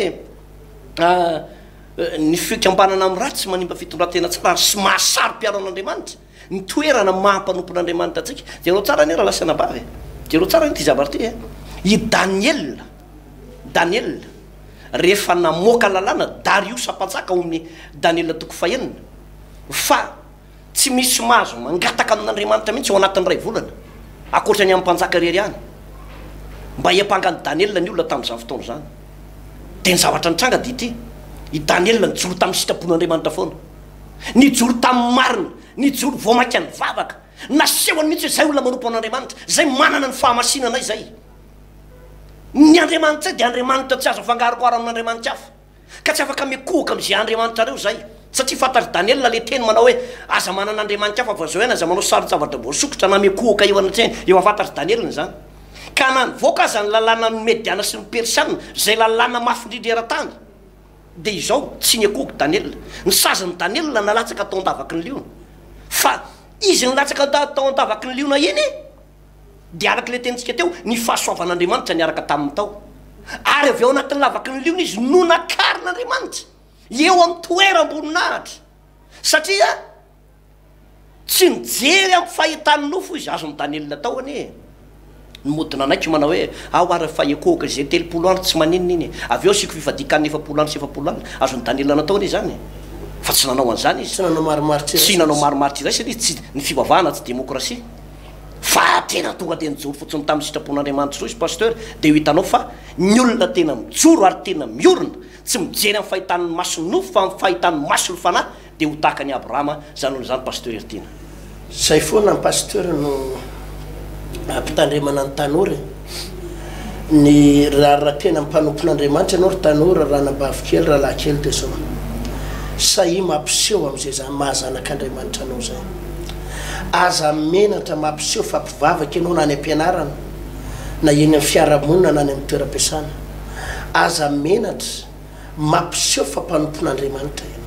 ny fikambanana amin'ny ratsy manimba fitondratena tsara sy mahasaro-piara an'Andriamanitra ny toerana mahampanompon'Andriamanitra atsika jereo tsara ny raha lasa nabavy jereo tsara ny ty zavatra ty i Daniel rehefa namoaka lalàna Darius mpanjaka amin'ny Daniel toko fahenina fa tsy misy mahazo mangataka amin'Andriamanitra mihitsy ao anatin'ny ray volana akoatra ny amin'ny mpanjaka rery any mba hiampangany Daniel ny olona tamin'izany fotoana zany dia ny zavatra nitranga dia ity i Daniel nijoro tamin'ny sitrapon'Andriamanitra foana nijoro tamin'ny marina nijoro voamaka ny vavaka nasehony mihitsy zay olona manompo an'Andriamanitra zay manana ny fahamasinana izay ny Andriamanitra dia Andriamanitra tsy azo afangarokoara amin'Andriamanitra hafa ka tsy afaka mikohoka amin'izay Andriamanitra reo zay satria fantatry Daniel le teny manao hoe aza manan'Andriamanitra hafa fa zao ena aza manao sarotsavatra voasokotra na mikohoka eo anatreny eo afantatry Daniel zany ka nanivoaka aza ny lalàna ny Mediana sy ny Persiana zay lalàna mafindrindrera-tany dia izao tsy ny akohoky Daniel ny sazany Daniel nalatsaka tao an-davaky ny liona fa izy nilatsaka tao an-davaky ny liona iny dia araka le tenitsika teo ny fahasoavan'Andriamanitra niaraka taminy tao ary avy eo anatin'ny lavaky ny liona izy no nakarin'Andriamanitra eo amin'ny toeram-boninahitra satria tsy nijery amin'ny fahitany nofo izy azony Daniel tao anie ny modina anaiky manao hoe ao ary fa ekohoka zay 30 andro tsy maninona iny avy eo siko fifadikany 9 andro sy 7 andro azony Daniel natao anie zany fa tsy nanao an'izany izy tsy nanao marimaritra izay satria tsy ny fivavahana tsy demokrasia fa tena tonga dia nijoro fotsiny tamin'ny sitrapon'Andriamanitra zao izy pasteur dia ho hitanao fa ny olona tena mijoro ary tena miorona tsy mijery amin'ny fahitan'ny masony nofo fa amin'ny fahitan'ny masony fanahy dia ho tahaka ny Abrahama zany olon'izany pasteur Ertina zay foana ny pasteur no ampitandremana ny tanora ny raha tena mpanompon'Andriamanitra ianao ry tanora raha nabavykely raha lahy-kely dia zao sahi mampiseho amin'izay zany mahazanak'Andriamanitra anao zay aza menatra mampiseho fa mpivavaka ianao na ny ampianarana na eny amin'ny fiarahamonina na ny amin'ny toeram-piasana aza menatra mampiseho fa mpanompon'Andriamanitra ianao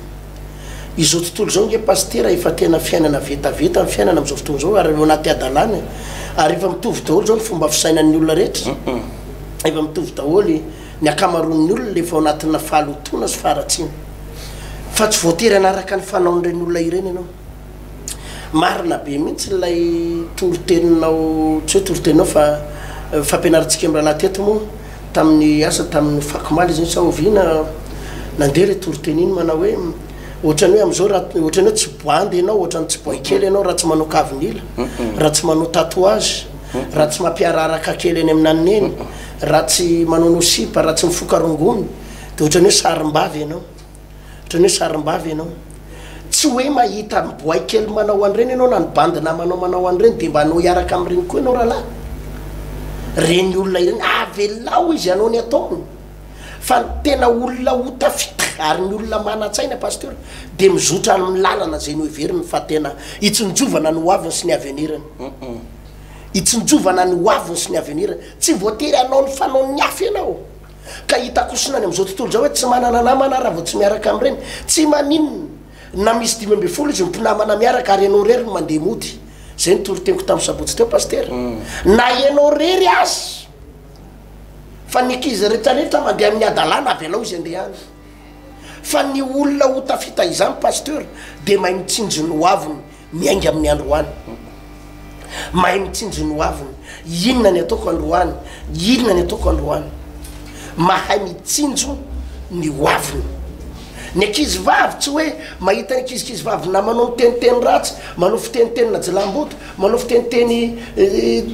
izao tontolo zao nge pastera efa tena fiainana vetaveta amin'ny fiainana amin'izao fotoana zao ary eo anaty adalana ary efa mitovy daholo zao ny fomba fisainan'ny olona rehetra efa mitovy daholo ny akamaroan'ny olona lefa ao anatina fahalotona sy faharatsiana fa tsy voatery anaraka ny fanaon'ireny olona ireny ianao marina be mihitsy ilay toroteninao tsy hoe toroteninao fa fampianarantsika amin'raha teto moa tamin'ny asa tamin'ny fakomaly izy sa oviana nandeha le toroteny iny manao hoe ohatrany hoe am'izao ohatrany hoe tsy boandy ianao ohatrany tsy boy kely ianao raha tsy manao kavinila raha tsy manao tatouage raha tsy mampiararaka kely eny amin'aniny eny raha tsy manao nosipa raha tsy mifokarongony dia ohatrany hoe sarim-bavy ianao ohatrany hoe sarim-bavy ianao tsy hoe mahita boay kely manao an'ireny ianao na ny bandina manao an'ireny dia mba anao hiaraka amin'ireny koa ianao rahalahy reny olona ireny avelao izy anao ny ataony fa tena olona hotafita ary ny olona manatsaina pasteur dia mizotra amin'ny lalana zay ny hoeveriny fa tena hitsinjovana ny hoaviny sy ny avenirany hitsinjovana ny hoaviny sy ny avenirany tsy voatery anao ny fanao ny afy ianao ka hitakosonany amin'izao tontolo zao hoe tsy manana namana raha vao tsy miaraka amin'ireny tsy maninona na misy 5 izy mpinamana miaraka ary ianao rery no mandeha mody zay ny toroteniko tamin'ny sabotsy teo pasteur na ianao rery azy fa ny ankizy rehetrarehetra mandeha amin'ny adalana avy alao izy andehany fa ny olona ho tafita izany pasteur dia mahay mitsinjo ny hoaviny miainga amin'ny androany mahay mitsinjo ny hoaviny inona ny ataoko androany inona ny ataoko androany mahay mitsinjo ny hoaviny ny ankizy vavy tsy hoe mahita ny ankizikizy vavy na manao miteniteny ratsy manao fitenitenina jilamboto manao fiteniteny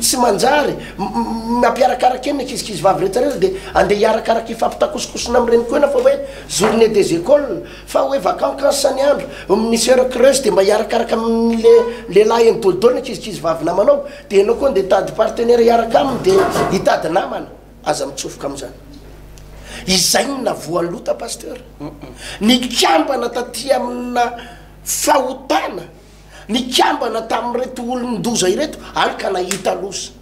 tsy manjary mampiarakaraky eny ny ankizikizy vavy rehetrarehetra dia andeha hiarakaraky ifampitakosokosona amin'ireny koa ena fa hoe journée des écoles fa hoe vacances ny andro misy heure creuse dia mba hiarakaraka amin'le lehilahy eny dolidolo ny ankizikizy vavy namanao dia ianao koa ndeha hitady partenaire hiaraka aminy dia hitady namana aza mitsofoka amin'izany izay na voan'ny lota pasteur ny kambana taty amina fahotana ny kambana tamin'reto olondoza ireto any ka nahita loza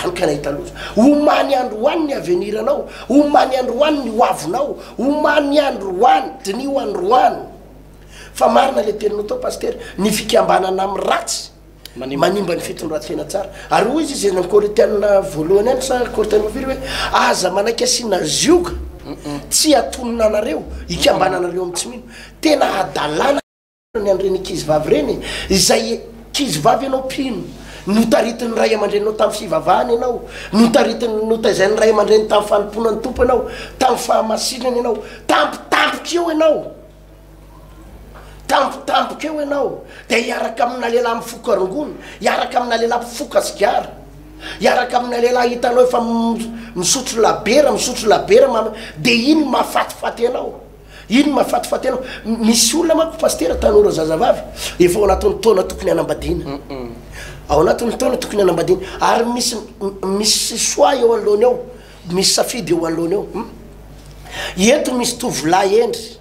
any ka nahita loza omany androany ny aveniranao omany androany ny hoavonao omany androany dinio androany fa marina le teninao tao pasteur ny fikambanana amin'ny ratsy manimba ny fitondratena tsara ary hoy izy izy nakoritianina voalohany any sa koritianina firy hoe aza manaiky asiana zioka tsy atonona anareo ikambananareo amin'ny tsy mino tena adalana ny andreny kizy vavy reny izay kizy vavy ianao pino notaritiny ray aman-drenao tamin'ny fivavahany ianao notaritiny notaizany ray aman-dreny tamin'ny fanomponany tompo ianao tamin'ny fahamasinany ianao tampotampokeo ianao tampotampokeo ianao dia hiaraka amina lehilahy mifoka rongony hiaraka amina lehilahy mpifoka sigara hiaraka amina lehilahy hitanao efa misotro labera dia iny mahafatifaty ianao iny mahafatifaty ianao misy olona manko pasteur tanora zazavavy efa ao anatin'ny taona tokony hanambadiana ao anatin'ny taona tokony hanambadiana ary misy soa eo anoloany ao misy safidy eo anoloany ao eto misy tovolahy endry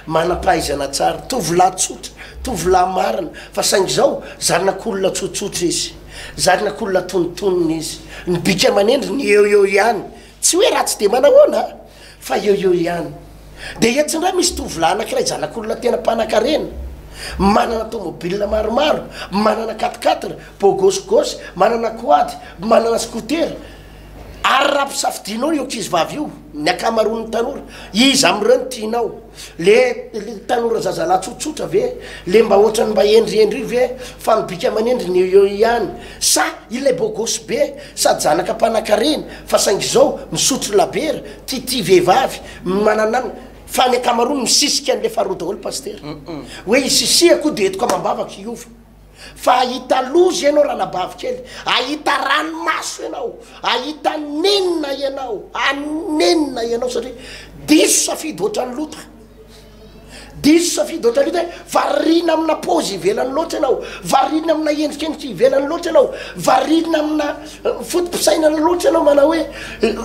manam-pahaizana tsara tovolahy tsotra tovolahy marina fa saingy zao zanak'olona tsotsotra izy zanak'olona tonotonona izy ny bika aman'endry ny eo ihany tsy hoe ratsy dia manahoana fa eo ihany dia etsindray misy tovolahy anakiray zanak'olona tena mpanan-karena manana tomobile maromaro manana 4x4 bogosygosy manana quad manana scooter ary raha mpisafidinao io ankizy vavy io ny akamaroan'ny tanora izy amin'ireo ny tianao le tanora zazalahy tsotsotra ve le mba ohatrany mba endriendry ve fa mibika aman'endry ny eo ihany sa ilay bogosy be sady zanaka mpanan-karena fa saingy zao misotro labera ty vehivavy mananana fa ny akamaroany misisika an'le faharoa daholo pasteur hoe isisiako dia etiko amambavaka iova fa ahita lozy ianao raha nabavy kely ahita ranomaso ianao ahita nenina ianao anenina ianao satria diso safidy ohatrany lota diso safidy ohatrany lota varina amina pôzy ivelany loatra ianao varina amina endrikendriky ivelany loatra ianao varina amina fotom-pisainana loatra ianao mana hoe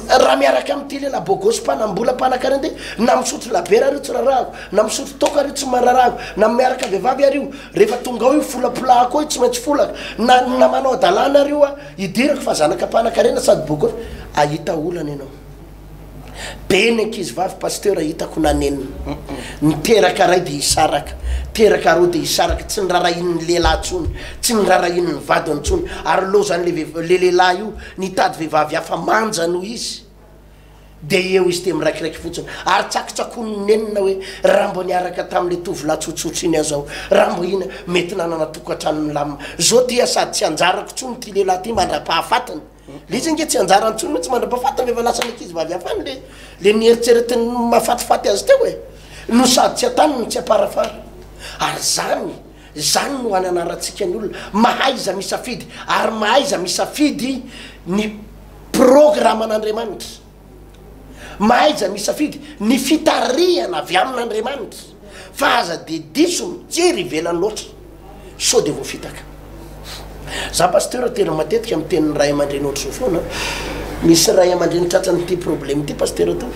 raha miaraka amin'ity lela bogosy mpanambola mpanan-karena de na misotro labera rio tsy rarago na misotro toka rio tsy mararago na miaraka vehivavy ario rehefa tonga ao io folapolako io tsy maintsy folaka na manao adalana rio a idirako fa zanaka mpanan-karena sady bogosy ahita olana ianao be ny ankizy vavy pasteur hitako nanenina niteraka ray dia hisaraka teraka ro dia hisaraka tsy nirarahin'ny lehilahy ntsony tsy nirarahin'ny vadiny ntsony ary lozany le lehilahy io nitady vehivavy hafa manja noho izy dia eo izy dia miraikiraiky fotsiny ary tsakotsakony nenina hoe raha mbo niaraka tamin'le tovolahy tsotsotra iny azao raha mbo ina mety nanana tokantranony lamina zao dia sady tsy anjarako ntsony ty lehilahy ty mandra-pahafatany le izy nge tsy anjara ntsony mihitsy mandra-pahafatany efa lasa ny ankizy vavy afany le nieritseretiny mahafatifaty azy teo hoe no sady tsy ataniny tsy aparafara ary zany no any anaratsika ny olona mahaiza misafidy ary mahaiza misafidy ny programan'Andriamanitra mahaiza misafidy ny fitarihana avy amin'Andriamanitra fa aza de diso mijery ivelany loatra sao de voafitaka za pasteur tena matetika amin'ny tenin'ny ray aman-dreny ohatry zao foana misy ray aman-dreny tratranyity problème ty pasteur to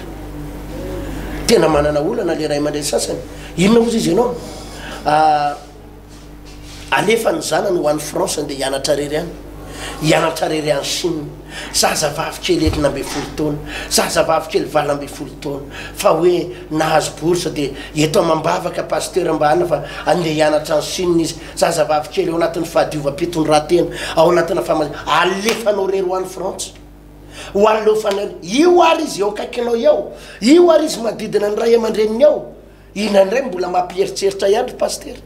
tena manana olana le ray aman-dreny sasany inona ozy izy ianao alefa ny zanany ho an'ny France nde hianatra rery any hianatra rery any Chine zazavavy kely enina ambe folo taona zazavavy kely 20 ambe folo taona fa hoe nahazo bourse de eto mambavaka pasteur mba ana fa andeha hianatra any Chine izy zazavavy kely ao anatin'ny fahadiova-pitondratena ao anatina alefanao rery ho an'ny France ho alefanao io ary izy eo akaikinao eo io ary izy manodidina ny ray aman-dreniny ao inandray mbola mampieritreritra ihany ry pasteur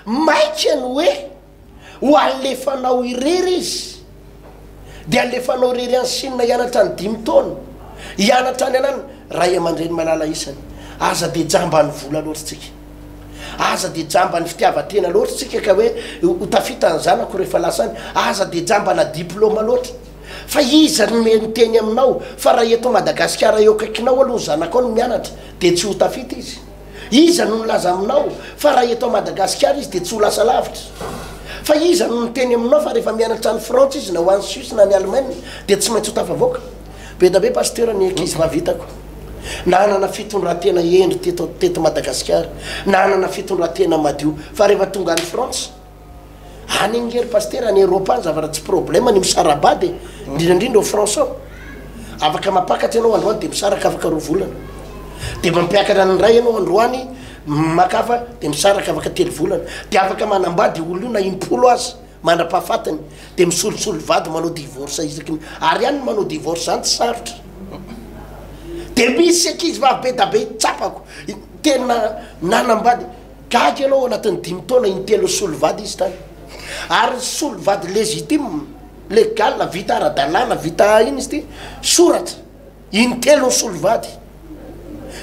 maika no hoe ho alefanao irery izy dia alefanao rery any Chine hianatra ny 5 taona hianatra any anany ray aman-dreny malala isany aza de jamba ny vola loatra tsika aza de jamba ny fitiavatena loatra tsika ka hoe hotafita ny zanako rehefa lasany aza de jamba na diplôma loatra fa iza ny menteny aminao fa raha eto Madagasikara eo kaikinao aloha zanako ao no mianatra de tsy hotafita izy iza no nilaza aminao fa raha eto Madagasikara izy de tsy ho lasa lavitra fa iza no niteny aminao fa rehefa mianatra ny France izy na ho any Suisse na ny Allemagne de tsy maintsy hotafavoaka be da be pasteur ny ankizy mavitako nanana fitondratena endry teto Madagasikara nanana fitondratena madio fa rehefa tonga any France any ngery pasteur any Europe any zavatra tsy problème ny misarabady indrindrandrindra au français afaka mapakatra ianao androany de misaraka afaka roa volana de mampiakatra ny ray ianao androany makafa de misaraka afaka 3 volana de afaka manambady olo io na 10 azy mandra-pahafatany de misolosolo vady manao divorce izy ary any manao divorce zany tsy sarotra de misy ankizy vavibe da be tsapako tena nanambady gagy ianao anatin'ny 5 taona intelo solo vady izy tany ary solo vady légitime légal vita ara-dalàna vita iny izy ty soratra intelo solo vady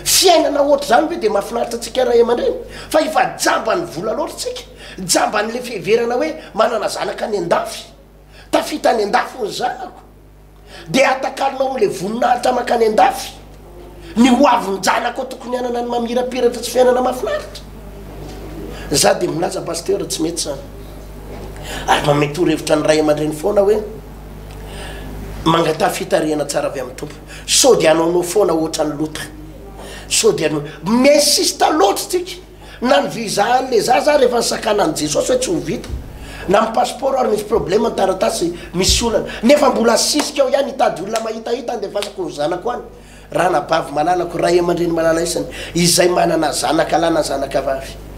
fiainana ohatra zany hoe de mahafinaritra tsika raha aman-dreny fa efa jamba ny vola loatra tsika jamba n'le fiheverana hoe manana zanaka any andafy tafita any andafy ny zanako de atakalinao n'le voninahitra makany andafy ny hoavy ny janako tokony anana ny mamirapiratra tsy fiainana mahafinaritra za de milaza pasteur tsy mety zany ary mamety horevitra ny ray aman-dreny foana hoe mangata fitariana tsara avy amin'ny tompo so de anaonao foana ohatra ny lota so de anao mesista loatra tsika na ny visa an'le za rehefa nisakana an' Jesosy hoe tsy ho vita na my passeport ary misy problème ny taratasy misy olana nefa mbola sisika ao ihany hitady olona mahitahita de fasako ny zanako any raha nabavy malalako ray aman-dreny malala isany izay manana zanaka lahy na zanaka vavy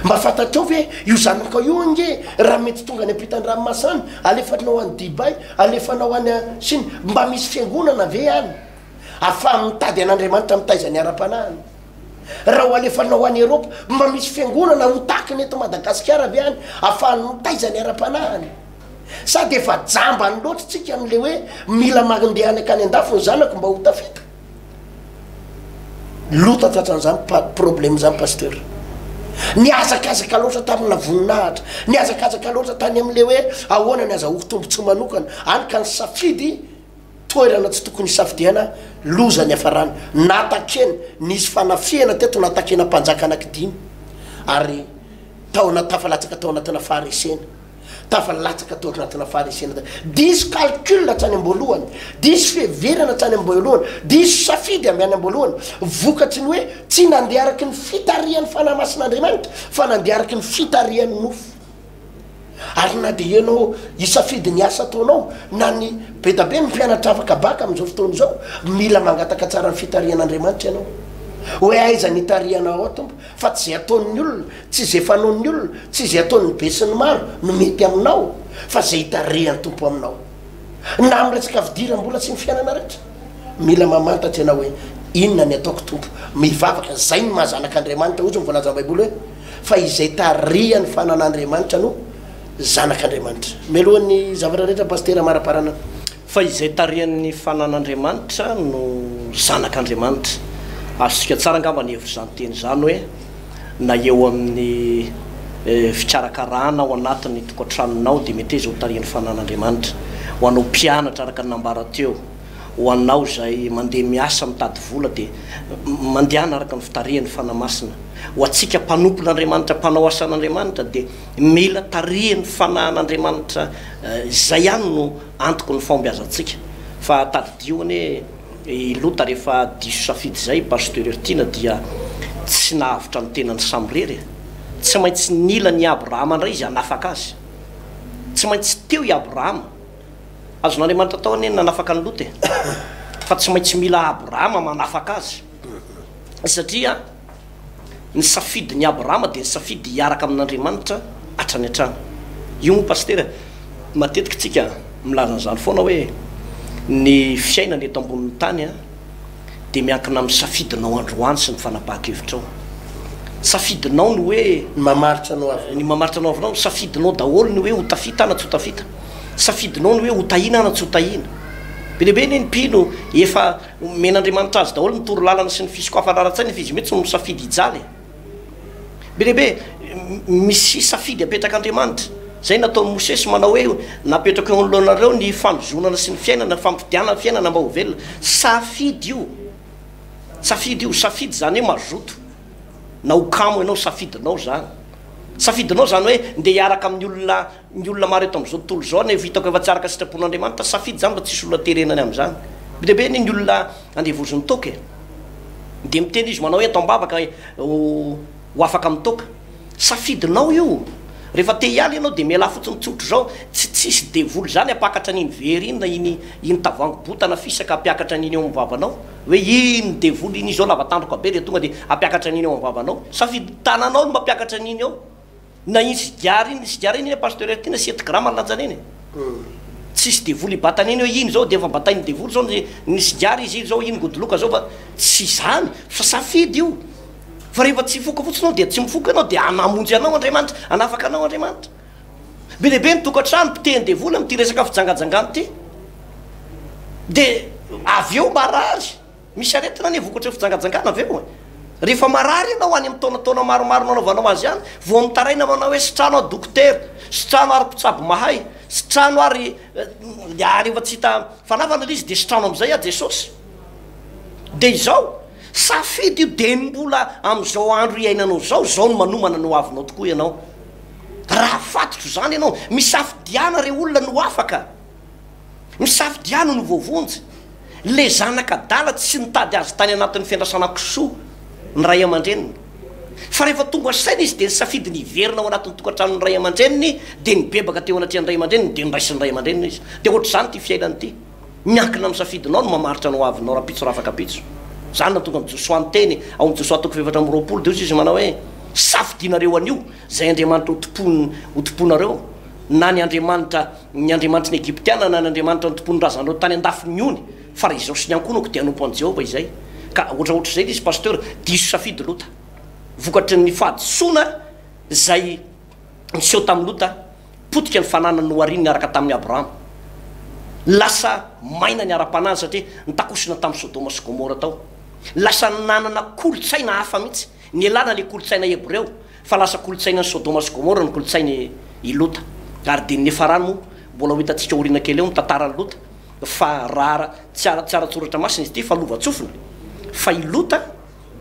mba fantatrao hoe io zanaka io nge raha mety tonga any ampitan-dranomasana alefanao any Dubai alefanao any Chine mba misy fiangonana ve any afa mitady an'Andriamanitra mitaizany ara-panahiny raha ho alefanao any Europe mba misy fiangonana ho takiny eto Madagasikara ve any afahany mitaizany ara-panahiny sady efa jamba ny loatra tsika am'le hoe mila mandeha any akany andafo ny zanako mba ho tafita lota tratran'izany problème zany pasteur niazakazaka loatra tamina voninahitra niazakazaka loatra tany am'le hoe ahoana ny azahoako tombotsy manokana any ka ny safidy toerana tsy tokony hisafidiana loza ny afarana natakeny nisy fanafiana teto natakena mpanjaka anankidimy ary taona tafalatsaka tao anatina faharesena tafalatsaka tao anatina faharesena diso calcul tany amboalohany diso fiheverana tany amboalohany diso safidy amy any amboalohany vokatry ny hoe tsy nandeha araky ny fitarian'ny fanamasin'Andriamanitra fa nandeha araky ny fitarian'ny nofo ary na de ianao isafidy ny asa ataonao na ny be da be ny mpianatra afaka baka am'izao fotoana izao mila mangataka tsara ny fitarian'Andriamanitra ianao hoe aiza nitarianao ao tompo fa tsy zay ataon'ny olona tsy zay fanaon'ny olona tsy zay ataon'ny be sy ny maro no mety aminao fa zay hitarian'ny tompo aminao na am'resaka vidira mbola tsy ny fiainana rehetra mila mamantatra ianao hoe inona ny ataoko tompo mivavaka zay ny mahazanak'Andriamanitra ozy mivolaza baiboly hoe fa izay tarian'ny fanan'Andriamanitra no zanak'Andriamanitra melohan'ny zavatra rehetra pasteur maraparana fa izay tarian'ny fanan'Andriamanitra no zanak'Andriamanitra azosika tsara angamba ny hevitra zany teny zany hoe na eo amin'ny fikarakarana ao anatin'ny tokantranonao de mety izy ho tarian'ny fanan'Andriamanitra ho anao mpianatra araka ny nambara teo ho anao zay mandeha miasa mitady vola de mandehana araka ny fitarian'ny fanamasina ho atsika mpanompon'Andriamanitra mpanao asan'Andriamanitra de mila tarian'ny fanahan'Andriamanitra zay ihany no antoko ny fombiazantsika fa tadidioany ilota rehefa diso safidy zay pasteur Ertina dia tsy nahavitra ny tenany samrery tsy maintsy nila ny Abrahama indray izy hanafaka azy tsy maintsy teo i Abrahama azon'Andriamanitra tao ane nanafaka ny Lota fa tsy maintsy mila Abrahama manafaka azy satria ny safidy ny Abrahama de ny safidy hiaraka amin'Andriamanitra hatrany hatrany io mo pasteur matetika tsika milaza an'izany foana hoe ny fiainana eto ambonin'ny tany de miankina amin'ny safidinao androany sy ny fanapaha-kevitrao safidinao ny hoe mamaritra anao avy ny mamaritra anao avinao safidinao daholo ny hoe ho tafita na tsy ho tafita safidinao ny hoe ho tahina na tsy ho tahina belehibe ny mpino efa men'andriamanitra azy daholo nitoro lalana sy ny fisiko hafanaratsany fa izy mety tsy misafidy hijaly belehibe misy safidy apetraka-andriamanitra zay nataony mosesy manao hoe napetraka eo alohanareo ny famizonana sy ny fiainana fampidiana ny fiainana mba ho velona safidy io safidy zany hoe mazoto na okamo ianao safidinao zany hoe nde hiaraka amin'ny olona maro eto am'izao tontolo zao ne vitako efa tsy araka sitrapon'andriamanitra safidy zany mba tsisy olona terenany am'zany belehibe ny olona andevozony toka de miteny izy manao hoe atao mbavaka ho afaka mitoka safidinao io rehefa te hialy ianao de miala fotsiny tsotro zao tsisy devoly zany apakatra an'iny very iny na iny tavango botana fisaka apiakatra an'iny eo amvavanao hoe iny devoly iny izao lavatandroka be le tonga de apiakatra an'iny eo amvavanao safidy tananao no mapiakatra an'iny eo na iny sigary iny pasteur ty na 7 gramma lanjany iny tsisy devoly ibatany iny hoe iny zao de efa batainy devoly zao ny sigary izy zao iny godoloka zao fa tsy zany fa safidy io fa rehefa tsy foka fotsiny anao de tsy mifoka anao de anamonjy anao andriamanitra anafaka anao andriamanitra be lehibe ny tokantrano mpiteny devoly am'ty resaka fijangajangany ty de avy eo marary misy aretina ny vokatra fijangajangana avy eo rehefa marary anao any amy taonataona maromaro nanaovanao azy any vo mitaraina manao hoe sitrano a dokotera sitrano ary mpitsabo mahay sitrano ary efa tsy hita fanavana l izy de sitrano am'izay a jesosy de izao safidy io de mbola am'izao andro iainanao zao no manomana no avinao tokoa ianao raha fatotro zany ianao misafidiana re olona no afaka misafidiana no voavonjy le zanaka dala tsy nitady azy tany anatin'ny fiandrasana kisoa ny ray aman-dreniny fa rehefa tonga saina izy de ny safidy ny iverina ao anatin'ny tokantranony ray aman-dreniny de nibebaka teo anatrehan'ny ray aman-dreniny de niraisin'ny ray aman-dreniny izy de ohatr' zany ty fiainany ty miankina amin'ny safidinao no mamaritra anao avinao rapitso raha afaka pitso zany na tonga am'josoa ny teny ao am'y josoa toko fefatra am'roapolo de ozy izy manao hoe safidinareo an'io zay andriamanitra hotomponareo na ny andriamanitra ny egyptiana na ny andriamanitra nytompon'razanareo tany andafiny ony fa raha izao sy ny ankonako de anompo an' jehova izay ka ohatraohatr' zay izy pasteur diso safidy lota vokatry ny fahadisoana zay miseho tamin'ny lota potika ny fanana no ariny niaraka tamin'ny abrahama lasa maina ny ara-panazy satria nitakosina tamin'ny sodoma sy gomora tao lasa nanana kolotsaina hafa mihitsy ny alana le kolotsaina hebreo fa lasa kolotsaina ny sodoma sy gomora ny kolotsainy ilota ary de nefa rano mo mbola ho hitantsika orina kely eo mitantarany lota fa raha tsara-tsoratra masina izy ty fa lovatsofina fa ilota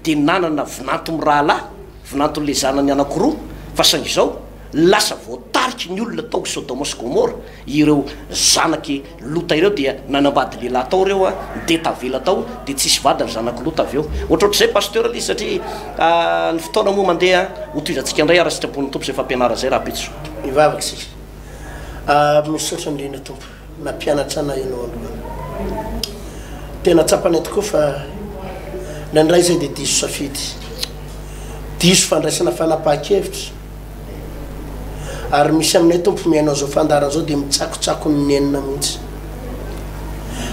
de nanana vinanto my rahalahy vinanton'le zanany anakiroa fa san'izao lasa voatariky ny olona tao sodoma sy gomora ireo zanaky lota ireo dia nanambady lehilahy tao reo a de tavela tao de tsisy vadany zanaky lota avy eo ohatrohatr'zay pasteur lizy satria ny fotoana moa mandeha hotoizantsika indray ara sitrapon'ny tompo zay fampianara zay raha pitso ivavaky sika misaotra indrindra tompo na mpianatra ana ianao androany tena tsapany tokoa fa nandray zay de diso safidy diso fandraisana fanapaha-kevitra ary misy aminay tompo miainao zao fandarana zao de mitsakotsako ny enina mihitsy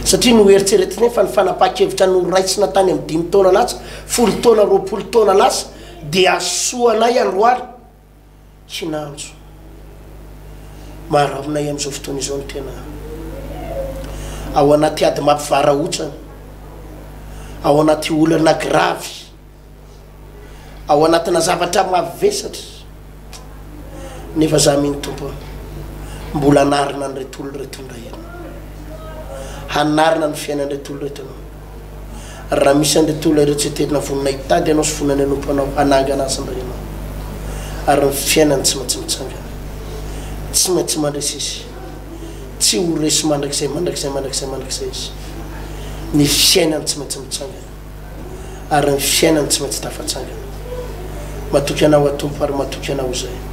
satria no eritseretiny fa ny fanapaha-kevitra no raitsina tany amy 5 taona lasa 10 taona 20 taona lasa de asoanay androary tsy nanjo maro aminay am'izao fotoana izao ny tena ao anaty ady mampivaraotrany ao anaty olana gravy ao anatina zavatra mavesatra nefa za miny tompo mbola hanarina ny retolo retondray hanarina ny fiainan'retolo retonao raha misy an'retolo ireo tsy tena vonina hitady anao sy vonany anompo anao hananga anazy ndray anao ary ny fiainany tsy maintsy mitsangana tsy maintsy mandraisy izy tsy ho resy mandrakizay izy ny fiainany tsy maintsy mitsangana ary ny fiainany tsy maintsy tafatsangana matoky anao atompo ary matoky anao zay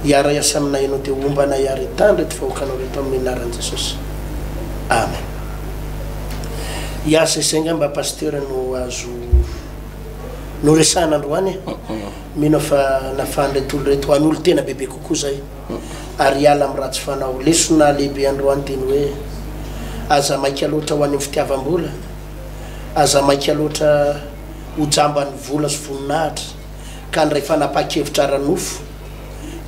iara iasa aminay anao de ombanay ary tandrety fahoakanao reto amin'ny anaran'i jesosy amen iasa isainga mba pasteur no azo no resahana androany mino fa nafandretolo reto hoan'olo tena bebe kokoa zay ary iala amy ratsy fanao lesona lehibe androany teny hoe aza maika loatra ho any amy fitiavam-bola aza maika loatra ho jambany vola sy voninahitra ka ndray fanapaha-kevitra ranofo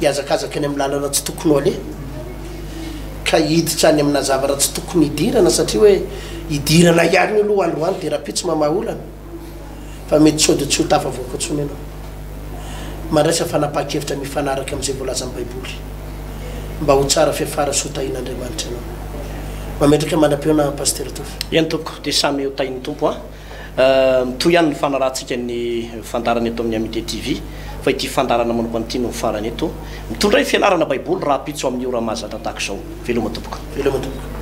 iazakazaka any amy lalana tsy tokony ale ka hiditra any amina zavatra tsy tokony hidirana satria hoe hidirana ihany aloha androany dia raha pitsy mamaolana fa mety tsody tsy ho tafavoakoatsony ianao mandraisa fanapa-kevitra mifanaraka amin'izay voalaza amin'ny baiboly mba ho tsara fiafara sy ho tahin'andriamanitra ianao mametraka manam-peona pasteur Tofy ihany toko dia samy ho tahin'ny tompo a mitoy ihany ny fanarahantsika ny fandarana eto amin'ny Amitié TV fa ity fandarana manompo an'ity no farany eto mitondray fianarana baiboly raha pitso amin'ny ora mahazatra tahaka izao veloma tompoka